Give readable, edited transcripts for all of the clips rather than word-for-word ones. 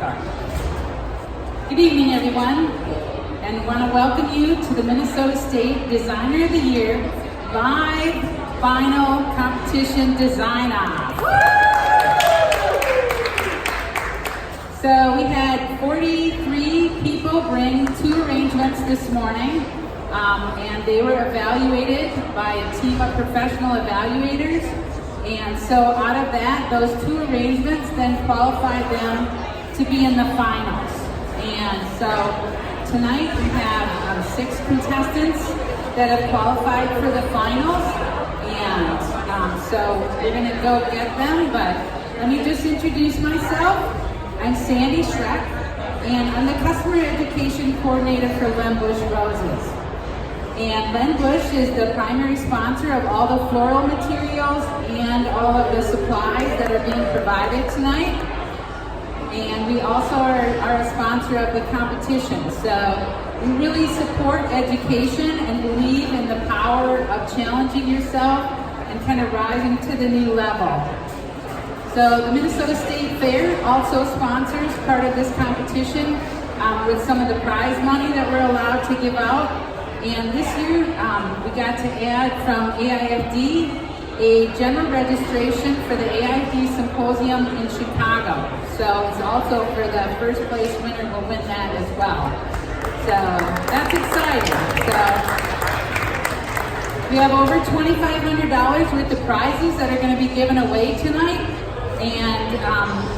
Sorry. Good evening, everyone, and I want to welcome you to the Minnesota State Designer of the Year live final competition design-off. So we had 43 people bring 2 arrangements this morning, and they were evaluated by a team of professional evaluators. And so out of that, those 2 arrangements then qualified them to be in the finals. And so tonight we have 6 contestants that have qualified for the finals. And so we're gonna go get them, but let me just introduce myself. I'm Sandy Schreck, and I'm the Customer Education Coordinator for Len Bush Roses. And Len Bush is the primary sponsor of all the floral materials and all of the supplies that are being provided tonight. And we also are a sponsor of the competition. So we really support education and believe in the power of challenging yourself and kind of rising to the new level. So the Minnesota State Fair also sponsors part of this competition with some of the prize money that we're allowed to give out. And this year, we got to add from AIFD a general registration for the AIFD Symposium in Chicago. So it's also for the first place winner will win that as well. So that's exciting. So we have over $2,500 worth of prizes that are going to be given away tonight. And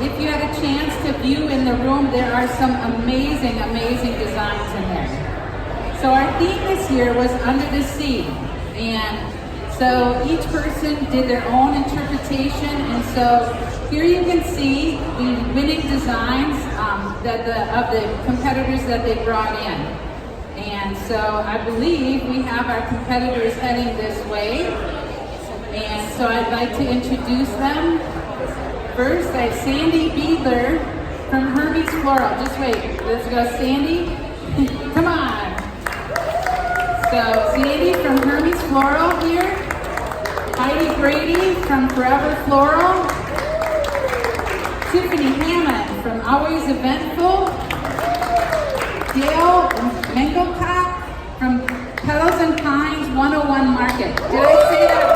if you had a chance to view in the room, there are some amazing, amazing designs in there. So our theme this year was Under the Sea, and so each person did their own interpretation, and so here you can see the winning designs of the competitors that they brought in. And so I believe we have our competitors heading this way, and so I'd like to introduce them. First, I have Sandy Beadler from Hermes Floral. Just wait, let's go, Sandy. Come on. So Sandy from Hermes Floral here, Heidi Brady from Forever Floral, Tiffany Hammond from Always Eventful, Dale Mengelkop from Petals and Pines 101 Market. Did I say that?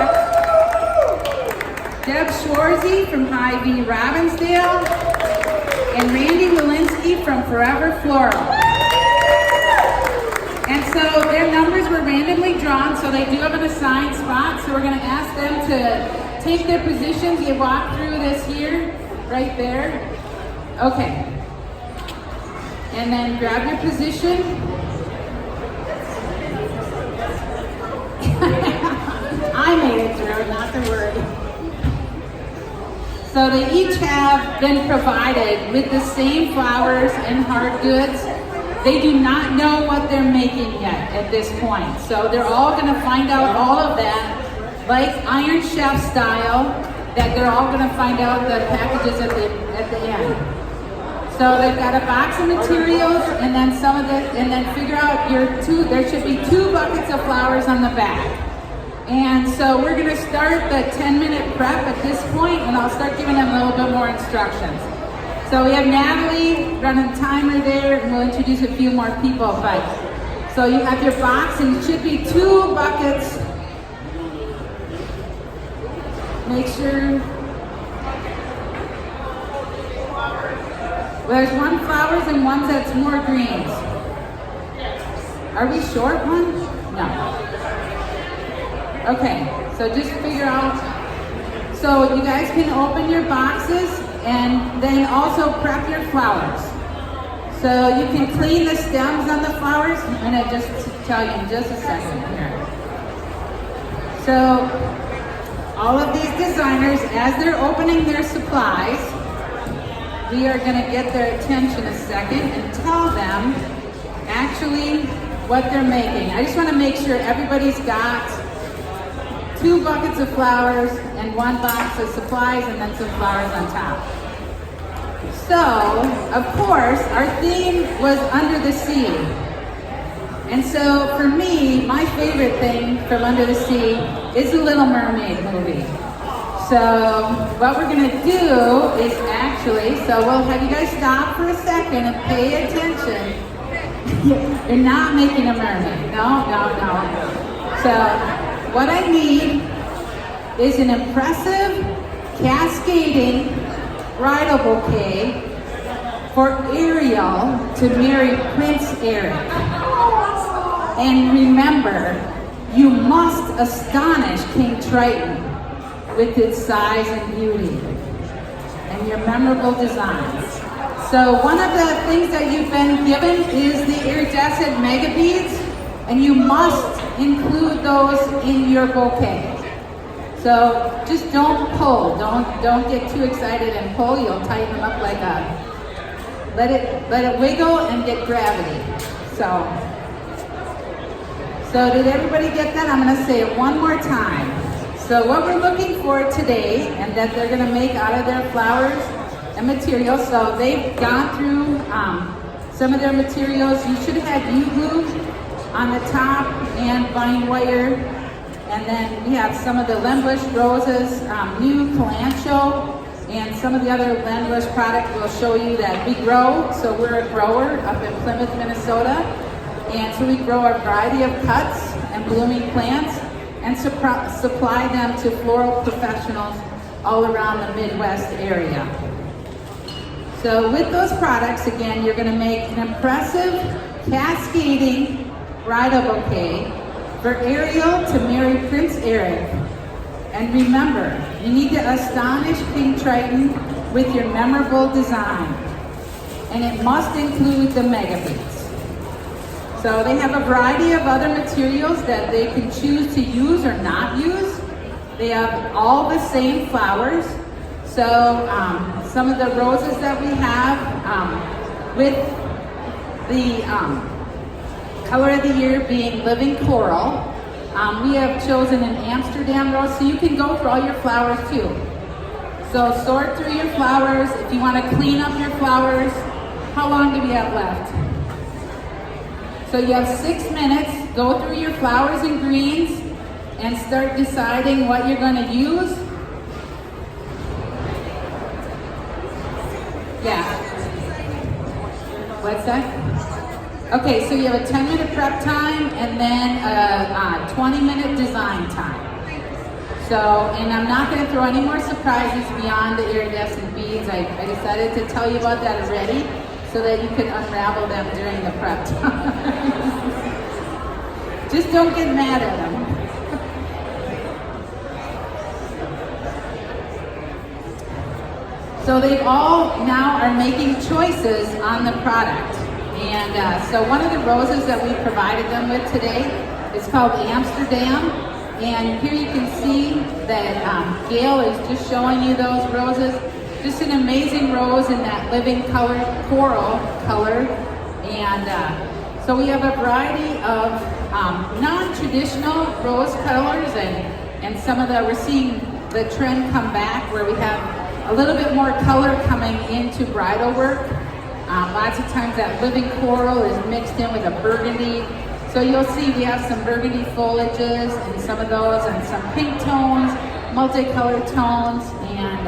Deb Schwarzy from Hy-Vee Robbinsdale, and Randy Walensky from Forever Floral. And so their numbers were randomly drawn, so they do have an assigned spot. So we're going to ask them to take their positions. You walk through this here, right there. Okay. And then grab your position. I made it through, not to worry. So they each have been provided with the same flowers and hard goods. They do not know what they're making yet at this point. So they're all going to find out all of that, like Iron Chef style, that they're all going to find out the packages at the end. So they've got a box of materials, and then and then figure out there should be 2 buckets of flowers on the back. And so we're going to start the 10-minute prep at this point, and I'll start giving them a little bit more instructions. So we have Natalie running the timer there, and we'll introduce a few more people. But so you have your box, and it should be 2 buckets. Make sure. Well, there's 1 flowers and 1 that's more greens. Are we short one? No. Okay, so just figure out. So you guys can open your boxes and then also prep your flowers. So you can clean the stems on the flowers. I'm going to just tell you in just a second here. So all of these designers, as they're opening their supplies, we are going to get their attention a second and tell them actually what they're making. I just want to make sure everybody's got 2 buckets of flowers and 1 box of supplies and then some flowers on top. So, of course, our theme was Under the Sea. And so for me, my favorite thing from Under the Sea is the Little Mermaid movie. So what we're gonna do is actually actually, so we'll have you guys stop for a second and pay attention. You're not making a mermaid. No. So what I need is an impressive, cascading bridal bouquet for Ariel to marry Prince Eric. And remember, you must astonish King Triton with its size and beauty and your memorable designs. So one of the things that you've been given is the iridescent mega beads, and you must include those in your bouquet. So just don't pull, don't get too excited and pull. You'll tighten them up like let it wiggle and get gravity. So did everybody get that? I'm gonna say it one more time. So what we're looking for today, and that they're gonna make out of their flowers and materials. So they've gone through some of their materials. You should have had U-glue on the top and vine wire. And then we have some of the Lembush roses, new Kalanchoe, and some of the other Lembush product will show you that we grow. So we're a grower up in Plymouth, Minnesota. And so we grow a variety of cuts and blooming plants and supply them to floral professionals all around the Midwest area. So with those products, again, you're gonna make an impressive, cascading bridal bouquet for Ariel to marry Prince Eric. And remember, you need to astonish King Triton with your memorable design. And it must include the mega beads. So they have a variety of other materials that they can choose to use or not use. They have all the same flowers. So some of the roses that we have with the color of the year being living coral, we have chosen an Amsterdam rose, so you can go for all your flowers too. So sort through your flowers. If you want to clean up your flowers, how long do we have left? So you have 6 minutes. Go through your flowers and greens and start deciding what you're going to use. Yeah. What's that? Okay, so you have a 10-minute prep time and then a 20-minute design time. So, and I'm not going to throw any more surprises beyond the iridescent beads. I decided to tell you about that already so that you can unravel them during the prep time. Just don't get mad at them. So they all now are making choices on the product. And so one of the roses that we provided them with today is called Amsterdam. And here you can see that Gail is just showing you those roses. Just an amazing rose in that living color, coral color. And so we have a variety of non-traditional rose colors, and some of the, we're seeing the trend come back where we have a little bit more color coming into bridal work. Lots of times that living coral is mixed in with a burgundy. So you'll see we have some burgundy foliages and some of those, and some pink tones, multicolored tones, and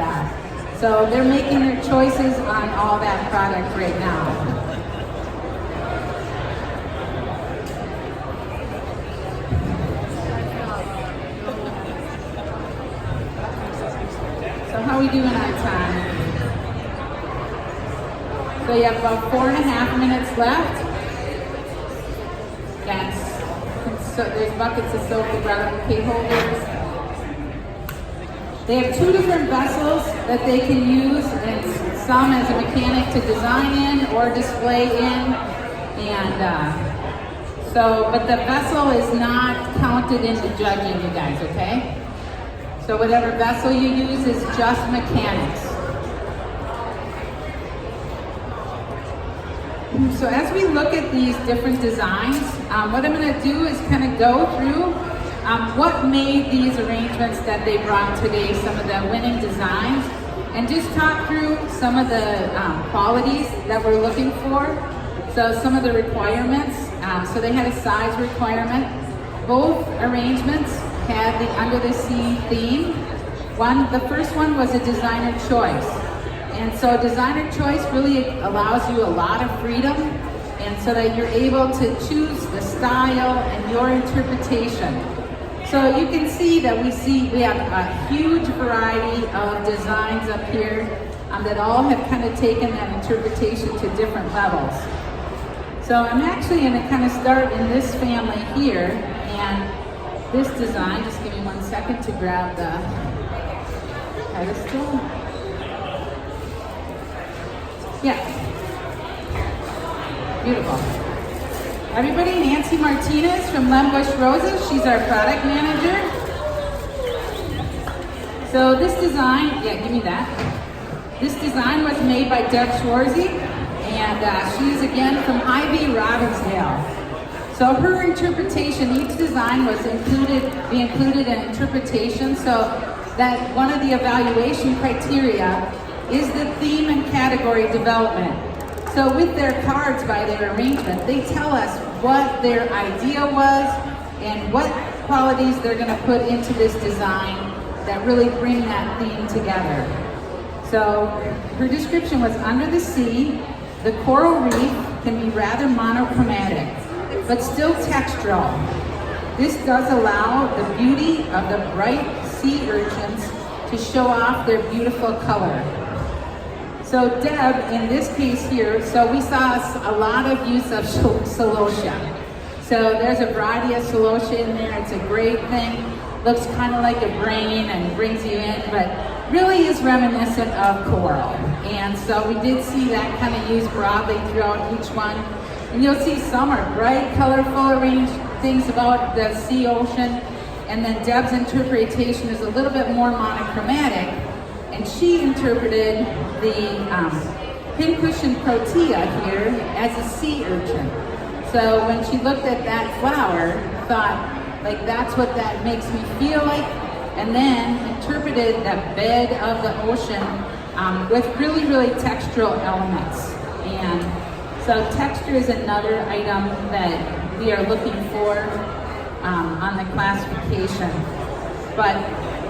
so they're making their choices on all that product right now. So how are we doing on time? So you have about 4.5 minutes left. Yes. So there's buckets of soap and bridal bouquet holders. They have 2 different vessels that they can use, and some as a mechanic to design in or display in. And but the vessel is not counted into judging, you guys, okay? So whatever vessel you use is just mechanics. So as we look at these different designs, what I'm going to do is kind of go through what made these arrangements that they brought today, some of the winning designs, and just talk through some of the qualities that we're looking for. So some of the requirements. So they had a size requirement. Both arrangements had the Under the Sea theme. The first one was a designer choice. And so designer choice really allows you a lot of freedom, and so that you're able to choose the style and your interpretation. So you can see that we have a huge variety of designs up here that all have kind of taken that interpretation to different levels. So I'm actually going to kind of start in this family here, and this design, just give me 1 second to grab the pedestal. Yeah, beautiful. Everybody, Nancy Martinez from Lembush Roses, she's our product manager. So this design, yeah, give me that. This design was made by Deb Schwarzy, and she's again from Hy-Vee, Robbinsdale. So her interpretation, each design was included an interpretation, so that one of the evaluation criteria is the theme and category development. So with their cards by their arrangement, they tell us what their idea was and what qualities they're going to put into this design that really bring that theme together. So her description was, under the sea, the coral reef can be rather monochromatic, but still textural. This does allow the beauty of the bright sea urchins to show off their beautiful color. So Deb, in this case here, so we saw a lot of use of celosia. So there's a variety of celosia in there. It's a great thing. Looks kind of like a brain and brings you in, but really is reminiscent of coral. And so we did see that kind of used broadly throughout each one. And you'll see some are bright, colorful, arranged things about the sea ocean. And then Deb's interpretation is a little bit more monochromatic. And she interpreted the pincushion protea here as a sea urchin. So when she looked at that flower, thought, like, that's what that makes me feel like, and then interpreted the bed of the ocean with really, really textural elements. And so texture is another item that we are looking for on the classification. But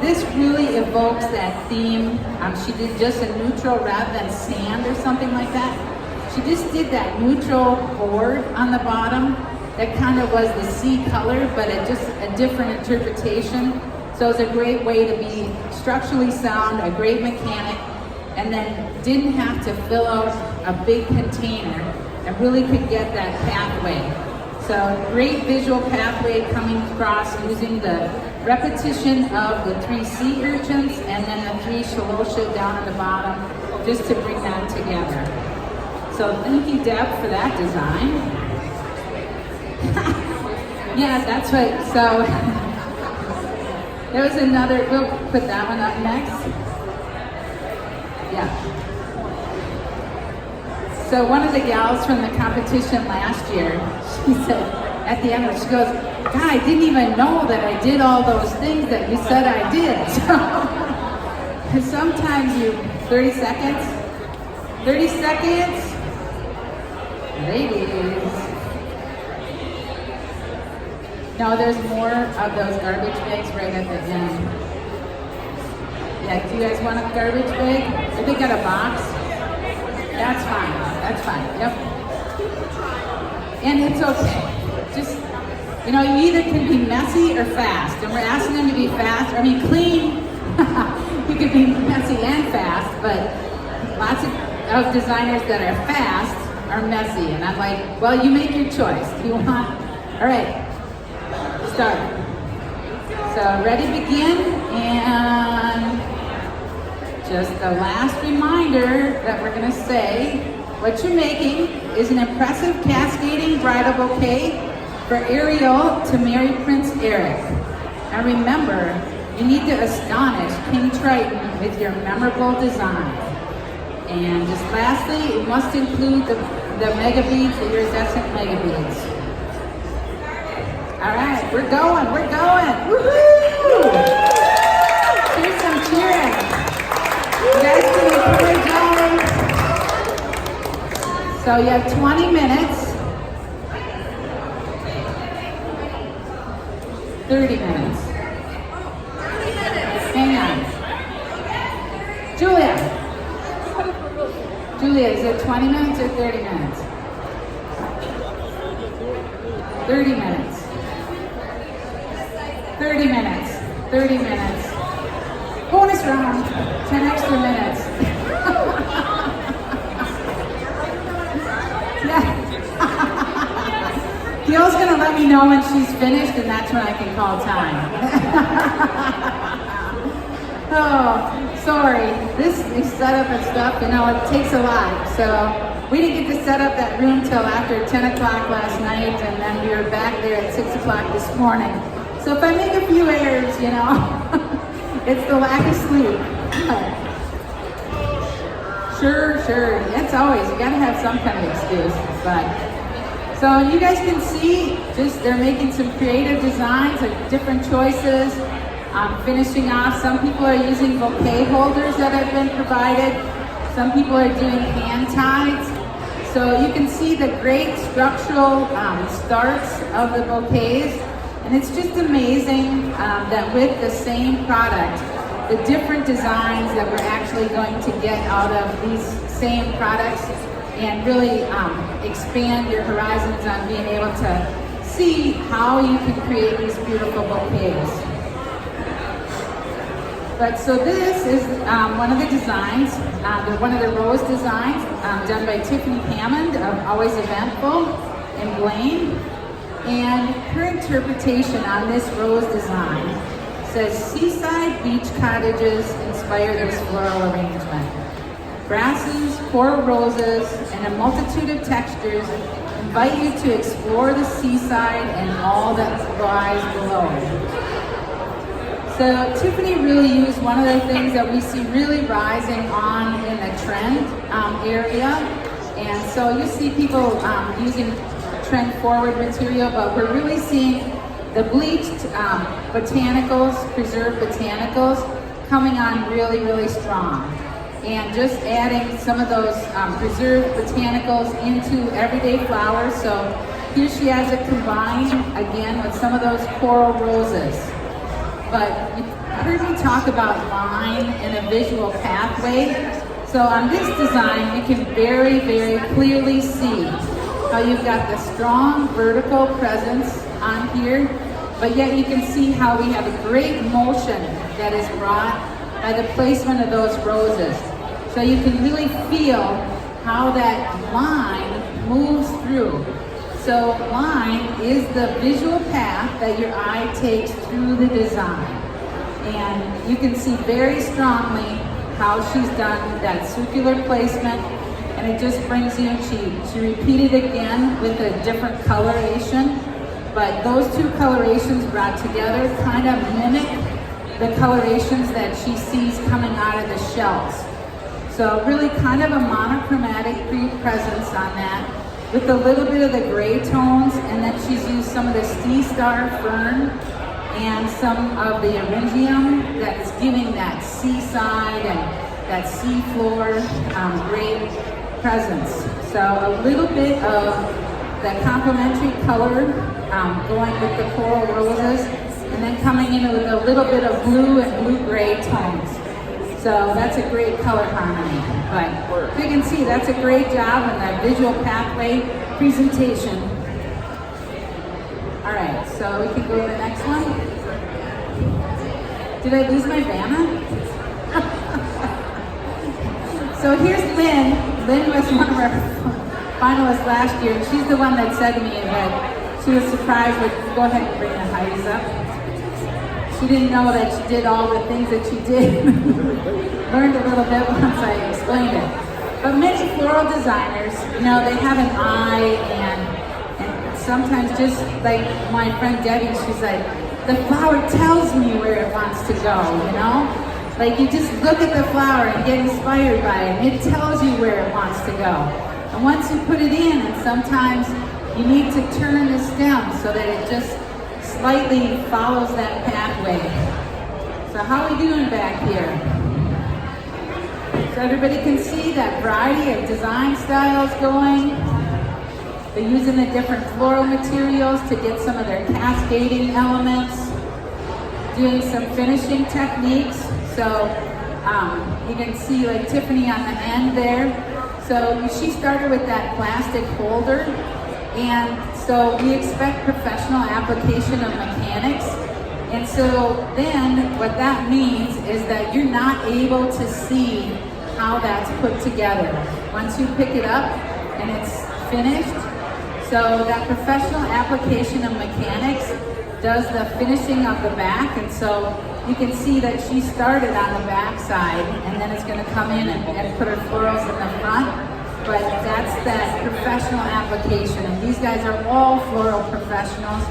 this really evokes that theme. She did just a neutral rather than sand or something like that. She just did that neutral board on the bottom that kind of was the sea color, but just a different interpretation. So it's a great way to be structurally sound, a great mechanic, and then didn't have to fill out a big container and really could get that pathway. So great visual pathway coming across using the repetition of the 3 sea urchins and then the 3 celosia down at the bottom, just to bring that together. So thank you, Deb, for that design. Yeah, that's right. So there was another, we'll put that one up next. Yeah. So one of the gals from the competition last year, she said, at the end of it, she goes, God, I didn't even know that I did all those things that you said I did. So sometimes 30 seconds, 30 seconds, ladies. No, there's more of those garbage bags right at the end. Yeah, do you guys want a garbage bag? If they got a box, that's fine. That's fine. Yep. And it's okay. Just, you know, you either can be messy or fast. And we're asking them to be fast. I mean, clean. You could be messy and fast, but lots of designers that are fast are messy. And I'm like, well, you make your choice. Do you want? All right. Start. So ready, begin, and just the last reminder that we're going to say, what you're making is an impressive cascading bridal bouquet for Ariel to marry Prince Eric. And remember, you need to astonish King Triton with your memorable design. And just lastly, it must include the mega beads, the iridescent mega beads. All right, we're going. Woohoo! Here's some cheering. You guys can encourage them. So you have 20 minutes, 30 minutes. Hang on. Julia. 20 minutes or 30 minutes? 30 minutes. 30 minutes. 30 minutes. Bonus round, 10 extra minutes. Yeah. Gail's gonna let me know when she's finished, and that's when I can call time. Oh, sorry. This setup and stuff, it takes a lot. So we didn't get to set up that room till after 10 o'clock last night, and then we were back there at 6 o'clock this morning. So if I make a few errors, it's the lack of sleep. Sure. It's always, you gotta have some kind of excuse. But so you guys can see, they're making some creative designs of different choices. Finishing off, some people are using bouquet holders that have been provided. Some people are doing hand ties. So you can see the great structural starts of the bouquets. And it's just amazing that with the same product, the different designs that we're actually going to get out of these same products and really expand your horizons on being able to see how you can create these beautiful bouquets. But so this is one of the designs, one of the rose designs done by Tiffany Hammond of Always Eventful in Blaine. And her interpretation on this rose design says, seaside beach cottages inspire this floral arrangement. Grasses, coral roses, and a multitude of textures invite you to explore the seaside and all that lies below. So Tiffany really used one of the things that we see really rising on in the trend area. And so you see people using trend forward material, but we're really seeing the bleached botanicals, preserved botanicals coming on really, really strong. And just adding some of those preserved botanicals into everyday flowers. So here she has it combined again with some of those coral roses. But you heard me talk about line and a visual pathway. So on this design, you can very, very clearly see how you've got the strong vertical presence on here, but yet you can see how we have a great motion that is brought by the placement of those roses. So you can really feel how that line moves through. So line is the visual path that your eye takes through the design. And you can see very strongly how she's done that circular placement, and it just brings you, she repeated again with a different coloration, but those two colorations brought together kind of mimic the colorations that she sees coming out of the shells. So really kind of a monochromatic presence on that, with a little bit of the gray tones, and then she's used some of the sea star fern and some of the eryngium that is giving that seaside and that sea floor great presence. So a little bit of that complementary color going with the coral roses, and then coming in with a little bit of blue and blue-gray tones. So that's a great color harmony. But you can see that's a great job in that visual pathway presentation. All right, so we can go to the next one. Did I lose my Vanna? So here's Lynn. Lynn was one of our finalists last year, and she's the one that said to me that she was surprised with, go ahead and bring the Heidi's up. She didn't know that she did all the things that she did. Learned a little bit once I explained it. But many floral designers, they have an eye, and sometimes just like my friend Debbie, she's like, the flower tells me where it wants to go, Like you just look at the flower and get inspired by it, and it tells you where it wants to go. And once you put it in, and sometimes you need to turn the stem so that it just slightly follows that pathway. So how are we doing back here? So everybody can see that variety of design styles going. They're using the different floral materials to get some of their cascading elements, doing some finishing techniques. So you can see like Tiffany on the end there, So she started with that plastic holder, and so we expect professional application of mechanics. And so then what that means is that you're not able to see how that's put together once you pick it up and it's finished. So that professional application of mechanics does the finishing of the back, and so you can see that she started on the back side, and then it's going to come in and put her florals in the front. But that's that professional application, and these guys are all floral professionals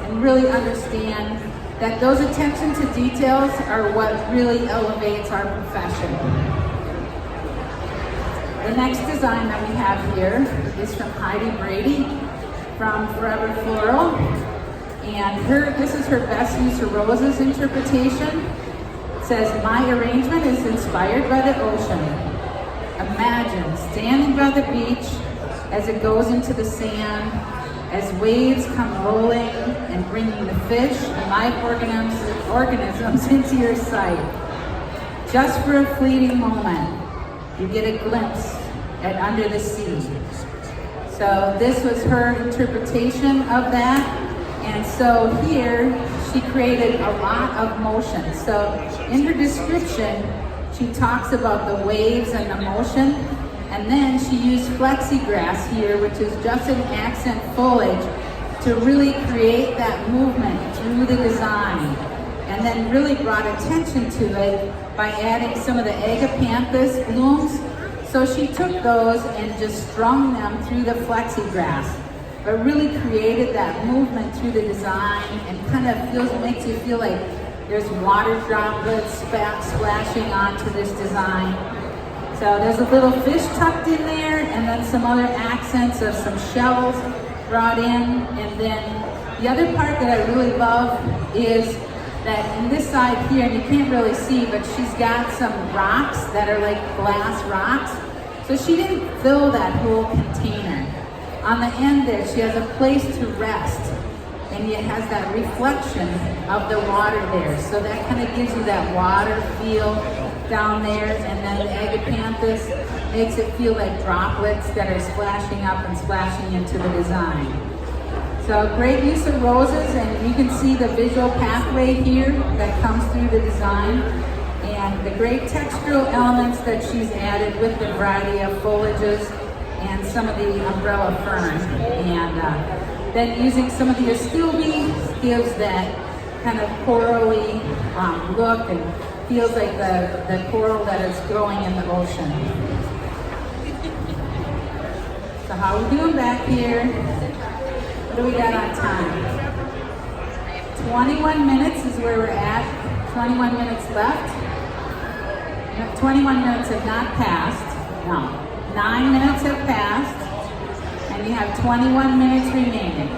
and really understand that those attention to details are what really elevates our profession. The next design that we have here is from Heidi Brady from Forever Floral. And this is her best use of roses interpretation. It says, my arrangement is inspired by the ocean. Imagine standing by the beach as it goes into the sand, as waves come rolling and bringing the fish and live organisms into your sight. Just for a fleeting moment, you get a glimpse at under the sea. So this was her interpretation of that. And so here, she created a lot of motion. So in her description, she talks about the waves and the motion, and then she used plexigrass here, which is just an accent foliage, to really create that movement through the design. And then really brought attention to it by adding some of the agapanthus blooms. So she took those and just strung them through the plexigrass, but really created that movement through the design, and kind of makes you feel like there's water droplets splashing onto this design. So there's a little fish tucked in there, and then some other accents of some shells brought in. And then the other part that I really love is that in this side here, and you can't really see, but she's got some rocks that are like glass rocks. So she didn't fill that whole container. On the end there, she has a place to rest, and it has that reflection of the water there. So that kind of gives you that water feel down there, and then the agapanthus makes it feel like droplets that are splashing up and splashing into the design. So great use of roses, and you can see the visual pathway here that comes through the design, and the great textural elements that she's added with the variety of foliages and some of the umbrella fern. And then using some of the astilbe gives that kind of corally look, and feels like the coral that is growing in the ocean. So how are we doing back here? What do we got on time? 21 minutes is where we're at. 21 minutes left. 21 minutes have not passed. No. 9 minutes have passed, and you have 21 minutes remaining.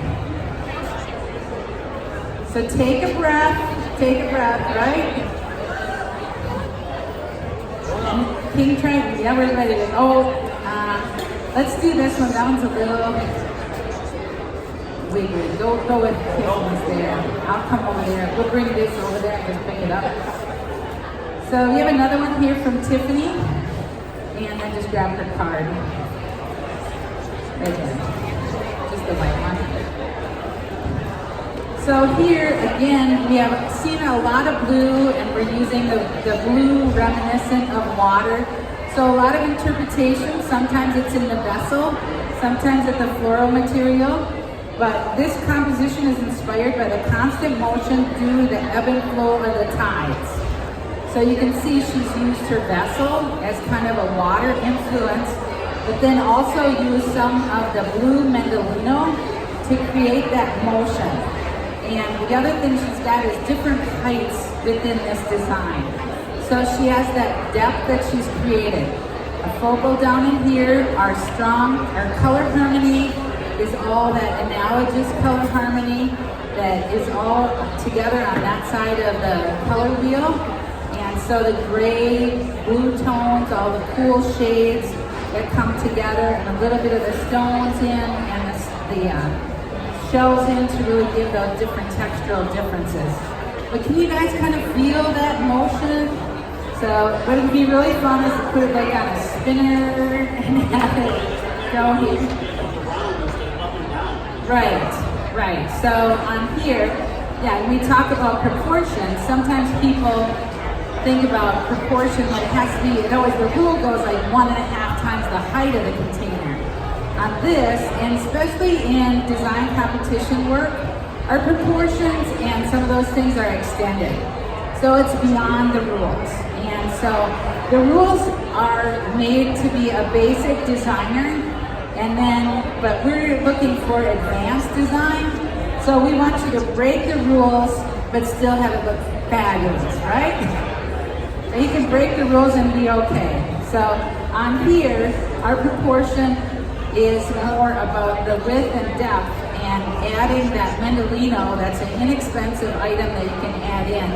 So take a breath, right? And King Triton, yeah, we're ready to go. Let's do this one. That one's a little wiggly. Go with Tiffany's there. I'll come over there. We'll bring this over there and just pick it up. So we have another one here from Tiffany. And then just grab her card. Right there. Just the white one. So here, again, we have seen a lot of blue, and we're using the blue reminiscent of water. So a lot of interpretation. Sometimes it's in the vessel, sometimes it's the floral material. But this composition is inspired by the constant motion due to the ebb and flow of the tides. So you can see she's used her vessel as kind of a water influence, but then also used some of the blue Mendolino to create that motion. And the other thing she's got is different heights within this design. So she has that depth that she's created. A focal down in here, our color harmony is all that analogous color harmony that is all together on that side of the color wheel. And so the gray, blue tones, all the cool shades that come together, and a little bit of the stones in, and the shells in to really give those different textural differences. But can you guys kind of feel that motion? So what would be really fun is to put it like on a spinner and have it go here. Right. So on here, yeah, when we talk about proportion, sometimes people think about proportion when it has to be, the rule goes like 1.5 times the height of the container. On this, and especially in design competition work, our proportions and some of those things are extended. So it's beyond the rules. And so the rules are made to be a basic designer, but we're looking for advanced design. So we want you to break the rules, but still have it look fabulous, right? And you can break the rules and be okay. So on here, our proportion is more about the width and depth, and adding that Mendolino, that's an inexpensive item that you can add in,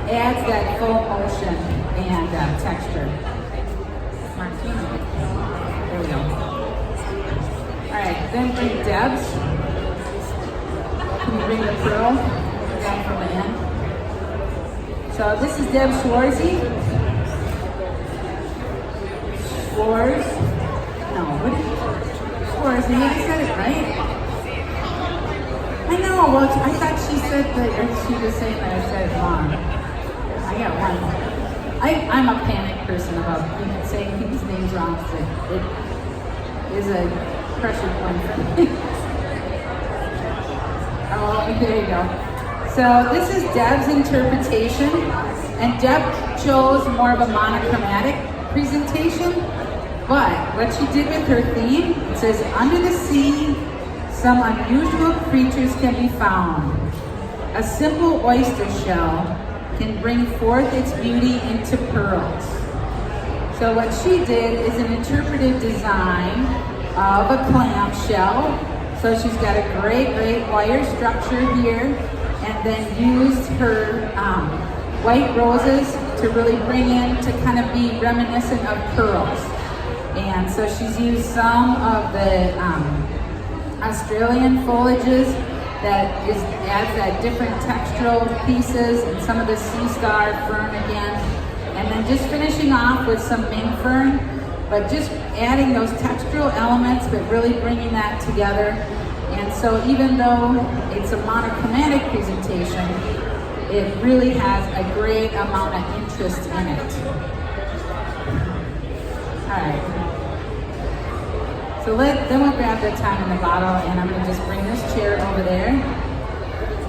adds that full motion and texture. There we go. All right, then bring Deb's. Can you bring the pearl down from the end? So this is Deb Schwarzy. Schwarzy, I said it right? I know, well, I thought she said that, or she was saying that I said it wrong. I got one. I'm a panic person about saying people's names wrong, so it is a pressure point for me. Oh, there you go. So this is Deb's interpretation, and Deb chose more of a monochromatic presentation, but what she did with her theme, it says, under the sea, some unusual creatures can be found. A simple oyster shell can bring forth its beauty into pearls. So what she did is an interpretive design of a clam shell. So she's got a great wire structure here, and then used her white roses to really bring in, to kind of be reminiscent of pearls. And so she's used some of the Australian foliages that adds that different textural pieces, and some of the sea star fern again. And then just finishing off with some Ming fern, but just adding those textural elements, but really bringing that together. And so even though it's a monochromatic presentation, it really has a great amount of interest in it. All right. So then we'll grab the time in the bottle, and I'm gonna just bring this chair over there.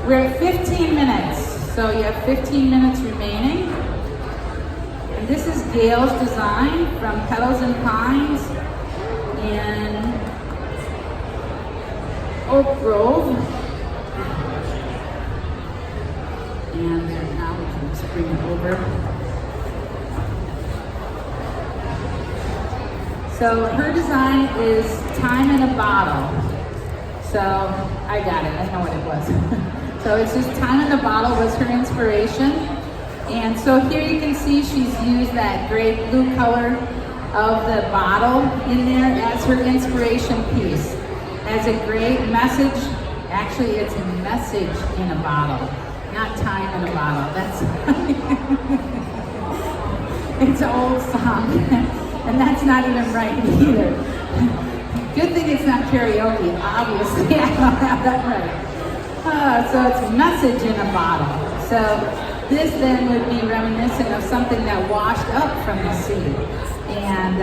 We're at 15 minutes, so you have 15 minutes remaining. And this is Gail's design from Petals and Pines in Oak Grove. And now we can just bring it over. So her design is Time in a Bottle. So I got it, I know what it was. So it's just Time in a Bottle was her inspiration. And so here you can see she's used that great blue color of the bottle in there as her inspiration piece. As a great message, actually it's a message in a bottle, not time in a bottle. That's, it's an old song. And that's not even right either. Good thing it's not karaoke, obviously. I don't have that right. So it's a message in a bottle. So this then would be reminiscent of something that washed up from the sea. And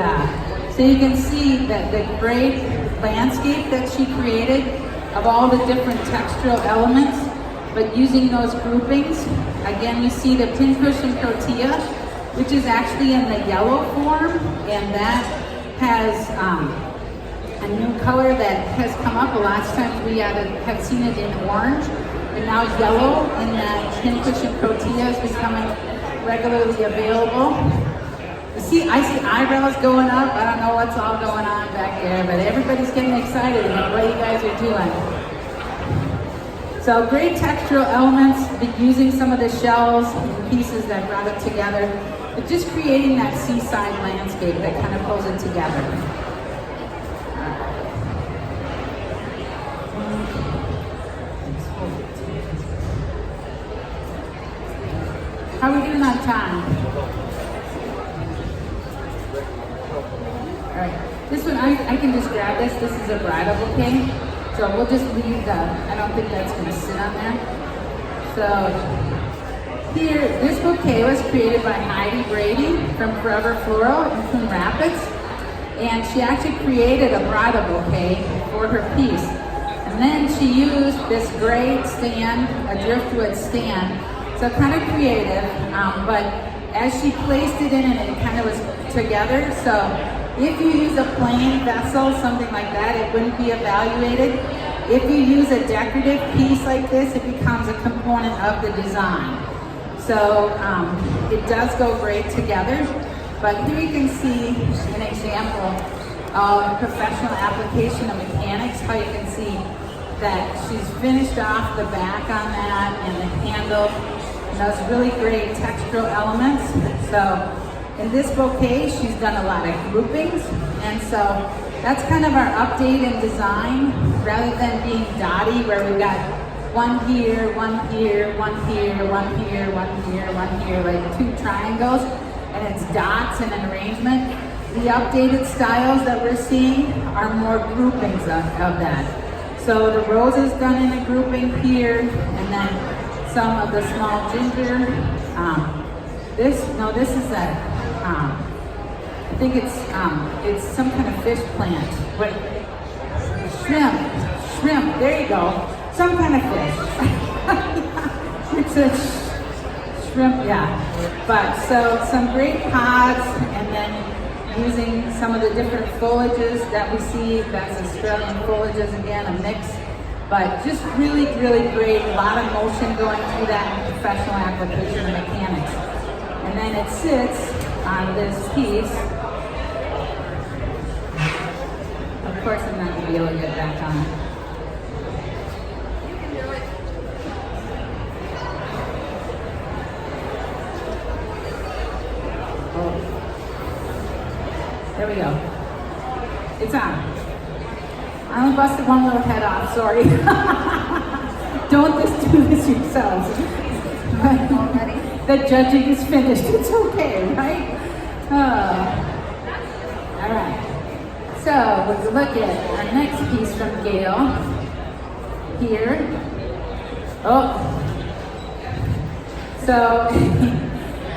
so you can see that the great landscape that she created of all the different textural elements, but using those groupings. Again, you see the pincushion tortilla, which is actually in the yellow form, and that has a new color that has come up. A lot of times we have seen it in orange, and now yellow in that pincushion tortilla is becoming regularly available. I see eyebrows going up. I don't know what's all going on back there, but everybody's getting excited about what you guys are doing. So great textural elements, using some of the shells and pieces that brought it together. But just creating that seaside landscape that kind of pulls it together. How are we doing on time? I can just grab this. This is a bridal bouquet. So we'll just leave I don't think that's gonna sit on there. So here, this bouquet was created by Heidi Brady from Forever Floral in Coon Rapids. And she actually created a bridal bouquet for her piece. And then she used this great stand, a driftwood stand. So kind of creative, but as she placed it in it kind of was together. So if you use a plain vessel, something like that, it wouldn't be evaluated. If you use a decorative piece like this, it becomes a component of the design. So it does go great together. But here you can see an example of professional application of mechanics, how you can see that she's finished off the back on that and the handle. And those really great textural elements. So in this bouquet, she's done a lot of groupings. And so that's kind of our update in design, rather than being dotty, where we've got one here, one here, one here, one here, one here, one here, like 2 triangles, and it's dots in an arrangement. The updated styles that we're seeing are more groupings of that. So the rose is done in a grouping here, and then some of the small ginger. This is I think it's some kind of fish plant. What? Shrimp, there you go. Some kind of fish. It's a shrimp, yeah. But so some great pods, and then using some of the different foliages that we see. That's Australian foliages again, a mix. But just really, really great. A lot of motion going through that in professional application of mechanics. And then it sits on this piece. Of course, I'm not going to be able to get back on. Oh. There we go. It's on. I only busted one little head off, sorry. Don't just do this yourselves. The judging is finished, it's okay, right? All right. So, we'll look at our next piece from Gail. Here. Oh. So,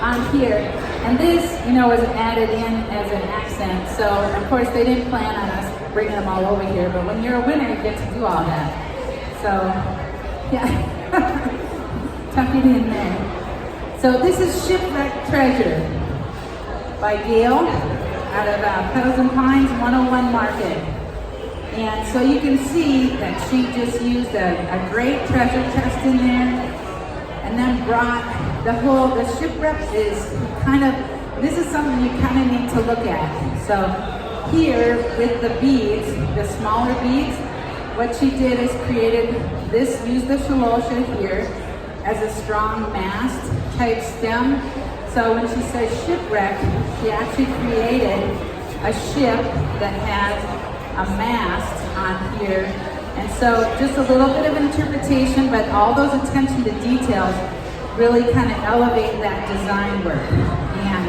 on here. And this, was added in as an accent. So, of course, they didn't plan on us bringing them all over here, but when you're a winner, you get to do all that. So, yeah. Tuck it in there. So, this is Shipwreck Treasure by Gail out of Petals and Pines 101 Market. And so you can see that she just used a great treasure chest in there, and then brought the shipwreck is this is something you kind of need to look at. So here with the beads, the smaller beads, what she did is used the shalosha here as a strong mast type stem. So when she says shipwreck, she actually created a ship that has a mast on here. And so just a little bit of interpretation, but all those attention to details really kind of elevate that design work. And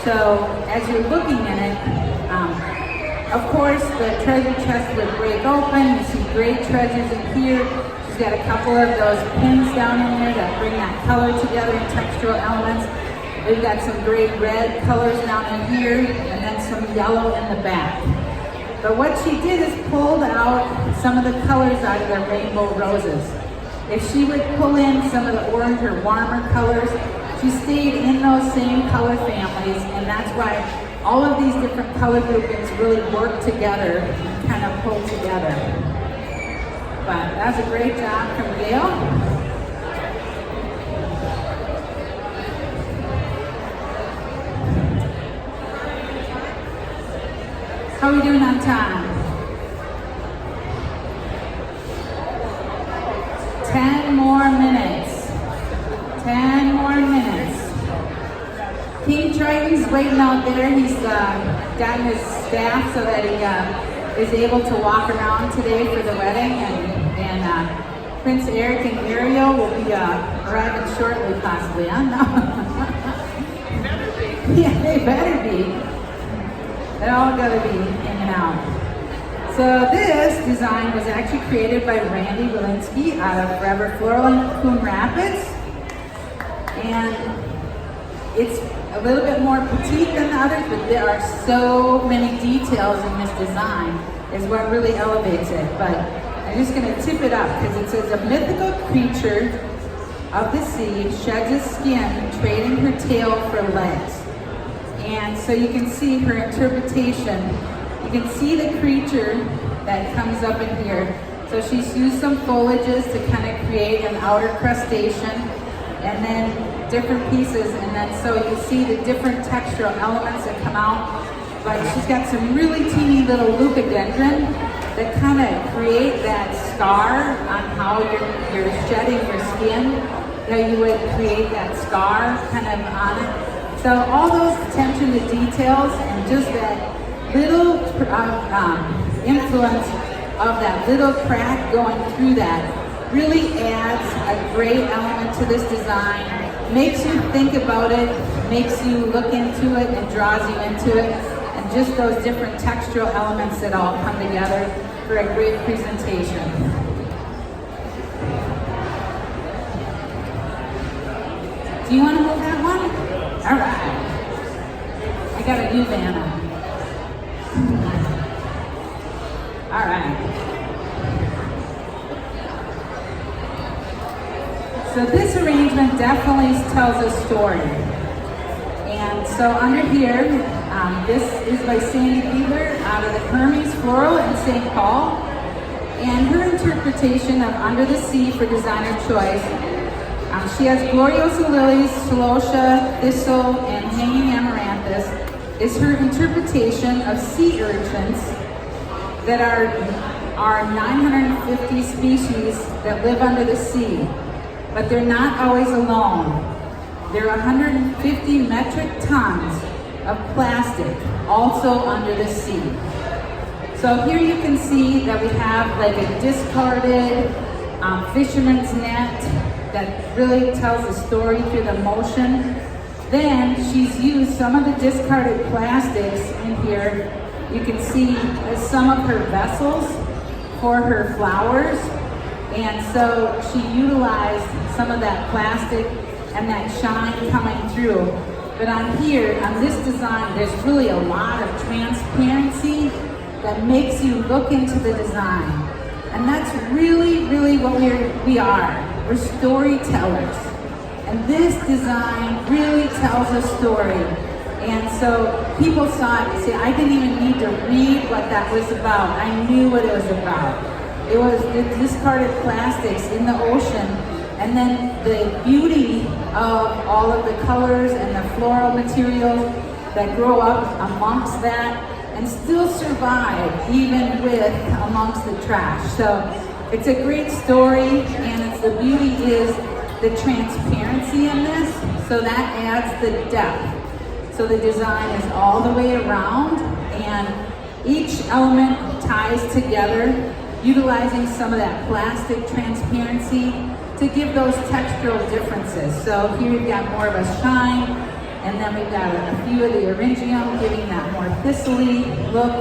so as you're looking at it, of course the treasure chest would break open. You see great treasures in here. She's got a couple of those pins down in there that bring that color together in textural elements. We've got some great red colors down in here, and then some yellow in the back. But what she did is pulled out some of the colors out of the rainbow roses. If she would pull in some of the orange or warmer colors, she stayed in those same color families, and that's why all of these different color groupings really work together and kind of pull together. But that's a great job from Gail. How are we doing on time? 10 more minutes. 10 more minutes. King Triton's waiting out there. He's gotten his staff so that he is able to walk around today for the wedding. And Prince Eric and Ariel will be arriving shortly, possibly. I don't know. Yeah, they better be. They're all gonna be hanging out. So this design was actually created by Randy Walensky out of Forever Floral in Coon Rapids. And it's a little bit more petite than the others, but there are so many details in this design is what really elevates it. But I'm just gonna tip it up because it says a mythical creature of the sea sheds its skin, trading her tail for legs. And so you can see her interpretation. You can see the creature that comes up in here. So she's used some foliages to kind of create an outer crustacean, and then different pieces, and then so you see the different textural elements that come out. But she's got some really teeny little leucodendron that kind of create that scar on how you're shedding your skin. How you would create that scar kind of on it. So all those attention to details and just that little influence of that little crack going through that really adds a great element to this design, makes you think about it, makes you look into it and draws you into it, and just those different textural elements that all come together for a great presentation. Do you want to move that one? All right. I got a new Vanna. All right. So this arrangement definitely tells a story. And so under here, this is by Sandy Fiedler out of the Hermes Floral in St. Paul. And her interpretation of Under the Sea for designer choice, she has Gloriosa lilies, celosia, thistle, and hanging amaranthus, is her interpretation of sea urchins that are 950 species that live under the sea. But they're not always alone. There are 150 metric tons of plastic also under the sea. So here you can see that we have like a discarded fisherman's net that really tells a story through the motion. Then she's used some of the discarded plastics in here. You can see some of her vessels for her flowers. And so she utilized some of that plastic and that shine coming through. But on here, on this design, there's really a lot of transparency that makes you look into the design. And that's really, really what we are. We're storytellers. And this design really tells a story. And so people saw it and say, I didn't even need to read what that was about. I knew what it was about. It was the discarded plastics in the ocean, and then the beauty of all of the colors and the floral materials that grow up amongst that and still survive even with amongst the trash. So it's a great story, and the beauty is the transparency in this, so that adds the depth. So the design is all the way around, and each element ties together, utilizing some of that plastic transparency to give those textural differences. So here we've got more of a shine, and then we've got a few of the Eryngium giving that more thistly look.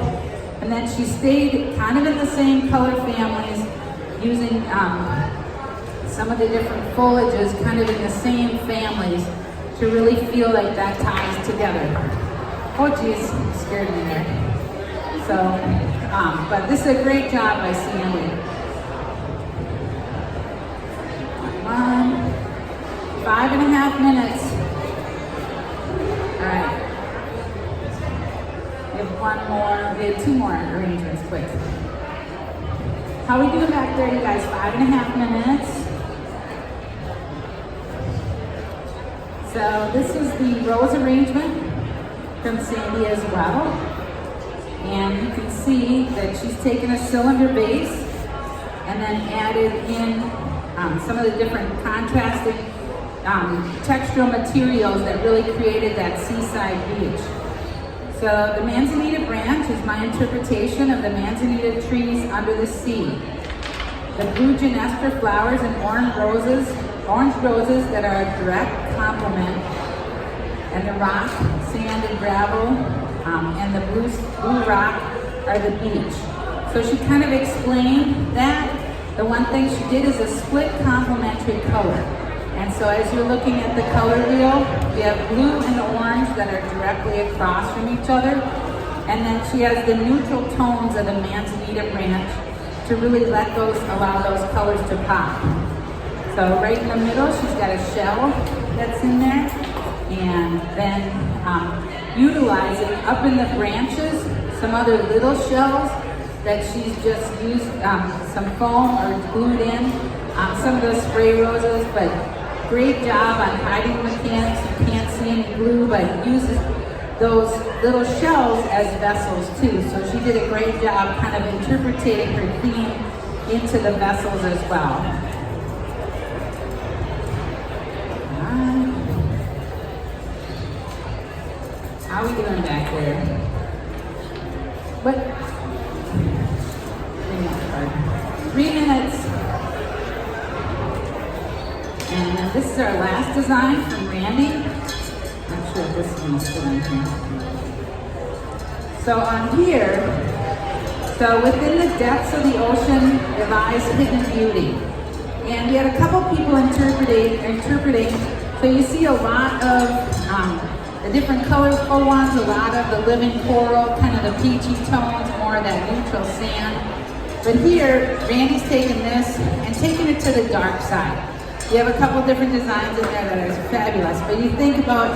And then she stayed kind of in the same color families, using some of the different foliages kind of in the same families to really feel like that ties together. Oh geez, scared me there. So, but this is a great job by Sandy. 5.5 minutes. All right. We have one more, we have two more arrangements, quick. How are we doing back there, you guys? 5.5 minutes. So this is the rose arrangement from Sandy as well. And you can see that she's taken a cylinder base and then added in some of the different contrasting textural materials that really created that seaside beach. So the manzanita branch is my interpretation of the manzanita trees under the sea. The blue Genestra flowers and orange roses that are a direct complement, and the rock, sand, and gravel, and the blue rock are the beach. So she kind of explained that. The one thing she did is a split complementary color. And so as you're looking at the color wheel, we have blue and orange that are directly across from each other. And then she has the neutral tones of the manzanita branch to really allow those colors to pop. So right in the middle, she's got a shell that's in there. And then utilizing up in the branches some other little shells that she's just used some foam or glued in, some of those spray roses, but great job on hiding the mechanics. You can't see any glue, but uses those little shells as vessels too. So she did a great job kind of interpreting her theme into the vessels as well. How are we doing back there? What? 3 minutes. And then this is our last design from Randy. Not sure if this one's still in here. So on here, so within the depths of the ocean lies hidden beauty. And we had a couple people interpreting. So you see a lot of the different colorful ones, a lot of the living coral, kind of the peachy tones, more of that neutral sand. But here, Randy's taken this and taken it to the dark side. You have a couple different designs in there that are fabulous, but you think about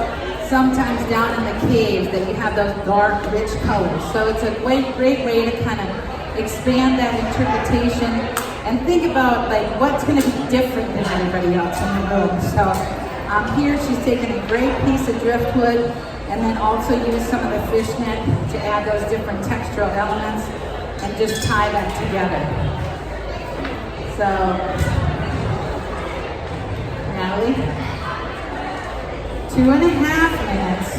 sometimes down in the caves that you have those dark, rich colors. So it's a great way to kind of expand that interpretation and think about like what's going to be different than everybody else in the room. So here she's taken a great piece of driftwood and then also used some of the fishnet to add those different textural elements and just tie that together. So, Natalie, 2.5 minutes.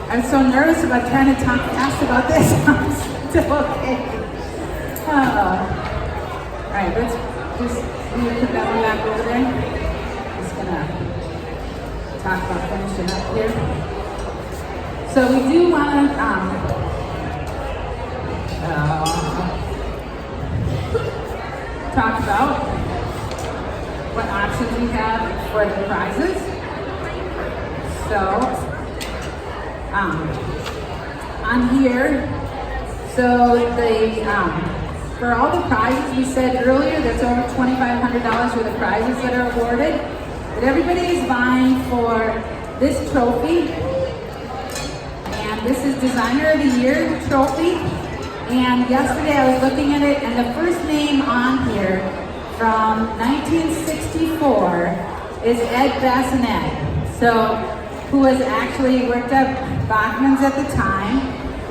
I'm so nervous about trying to talk fast about this. I'm still okay. All right, let's just put that one back over there. Just gonna talk about finishing up here. So we do want to talk about what options we have for the prizes. So on here, so for all the prizes we said earlier, that's over $2,500 worth of prizes that are awarded. But everybody is vying for this trophy, and this is Designer of the Year trophy. And yesterday I was looking at it, and the first name on here from 1964 is Ed Bassinet. So, who was actually worked at Bachman's at the time,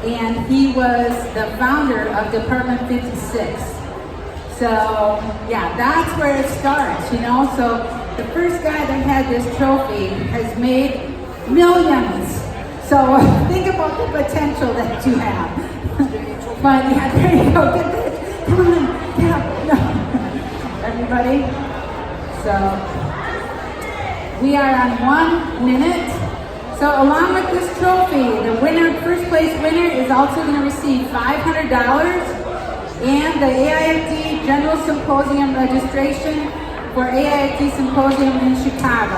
and he was the founder of Department 56. So, yeah, that's where it starts, you know. So, the first guy that had this trophy has made millions. So, think about the potential that you have. But yeah, there you go. Get this. Come on, get up. No. Everybody. So we are on 1 minute. So along with this trophy, the winner, first place winner, is also going to receive $500 and the AIFD General Symposium registration for AIFD Symposium in Chicago.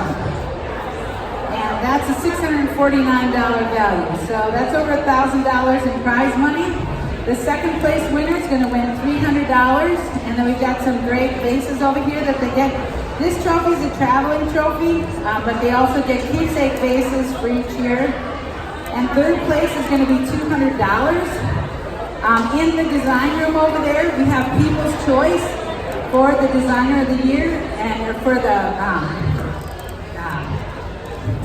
And that's a $649 value. So that's over $1,000 in prize money. The second place winner is going to win $300, and then we've got some great vases over here that they get. This trophy is a traveling trophy, but they also get keepsake vases for each year. And third place is going to be $200. In the design room over there, we have People's Choice for the Designer of the Year, and for the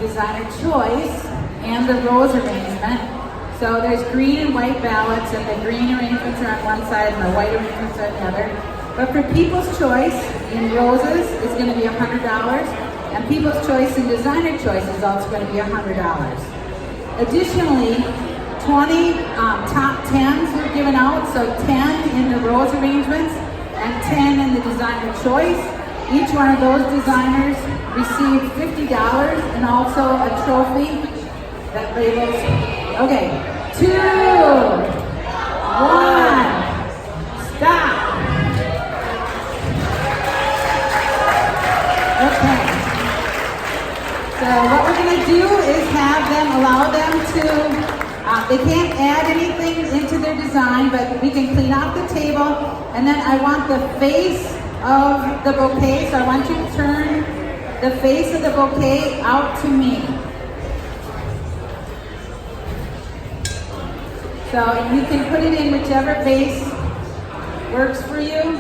Designer Choice and the Rose Arrangement. So there's green and white ballots, and the green arrangements are on one side and the white arrangements on the other. But for People's Choice in roses, it's going to be $100, and People's Choice in Designer Choice is also going to be $100. Additionally, 20 top 10s were given out, so 10 in the rose arrangements and 10 in the Designer Choice. Each one of those designers received $50 and also a trophy that labels. Okay, 2, 1, Stop. Okay. So what we're going to do is allow them to, they can't add anything into their design, but we can clean off the table. And then I want the face of the bouquet, so I want you to turn the face of the bouquet out to me. So you can put it in whichever vase works for you.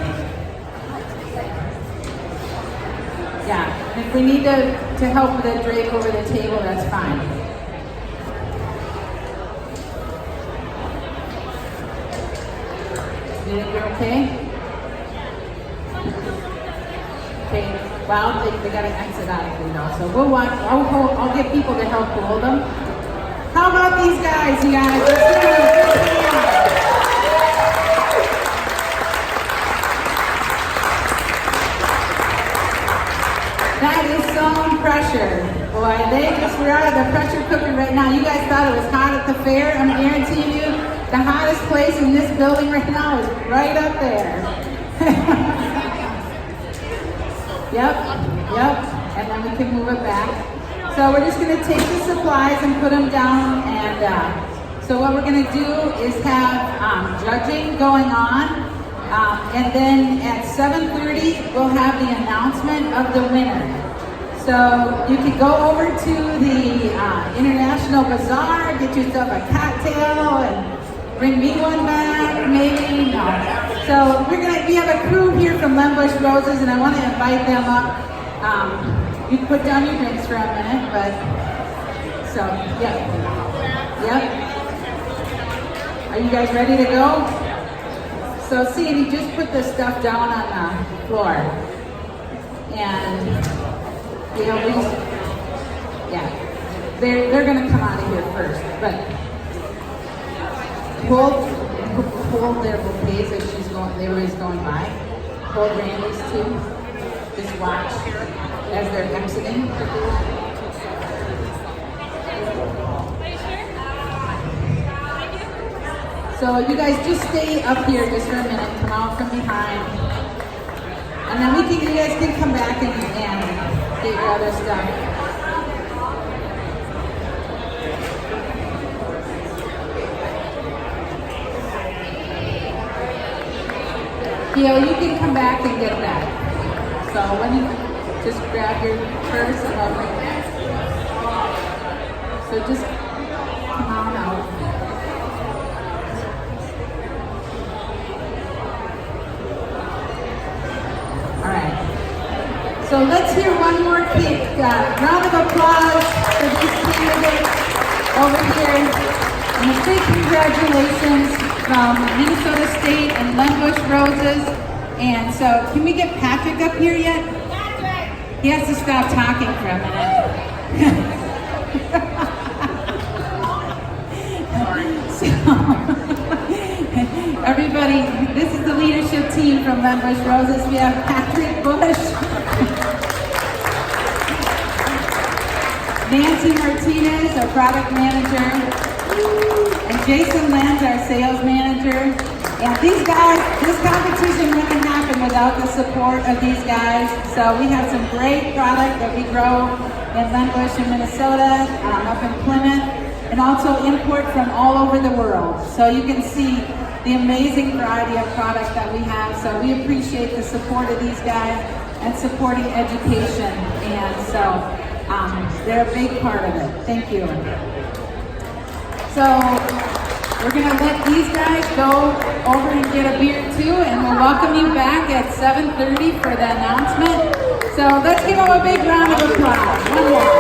Yeah, and if we need to help with the drape over the table, that's fine. You think you're okay? Okay, well, they got to exit out of here now, so we'll watch. I'll get people to help hold them. How about these guys, you guys? Let's give them a big hand. That is some pressure. Boy, we're out of the pressure cooker right now. You guys thought it was hot at the fair. I'm guaranteeing you the hottest place in this building right now is right up there. Yep. And then we can move it back. So we're just going to take the supplies and put them down. And so what we're going to do is have judging going on. And then at 7:30, we'll have the announcement of the winner. So you can go over to the International Bazaar, get yourself a cocktail, and bring me one back, maybe. No. So we have a crew here from Lembush Roses, and I want to invite them up. You can put down your drinks for a minute, but so yep. Are you guys ready to go? So Sandy, just put the stuff down on the floor. And, they're going to come out of here first. But hold their bouquets as everybody's going by. Hold Randy's too. Just watch as they're exiting. So you guys just stay up here just for a minute, come out from behind. And then you guys can come back and get your other stuff. Gail, you can come back and get that. So when you just grab your purse and everything. So just come on out. So let's hear one more round of applause for these candidates over here. And a big congratulations from Minnesota State and Lembush Roses. And so can we get Patrick up here yet? Patrick! He has to stop talking for a minute. So, everybody, this is the leadership team from Lembush Roses. We have Patrick Bush, Nancy Martinez, our product manager, and Jason Lenz, our sales manager. And these guys, this competition wouldn't happen without the support of these guys. So we have some great product that we grow in Lembush in Minnesota, up in Plymouth, and also import from all over the world. So you can see the amazing variety of product that we have. So we appreciate the support of these guys and supporting education. And so they're a big part of it. Thank you. So we're going to let these guys go over and get a beer too, and we'll welcome you back at 7:30 for the announcement. So let's give them a big round of applause. One more.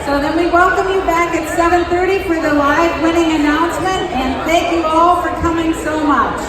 So then we welcome you back at 7:30 for the live winning announcement, and thank you all for coming so much.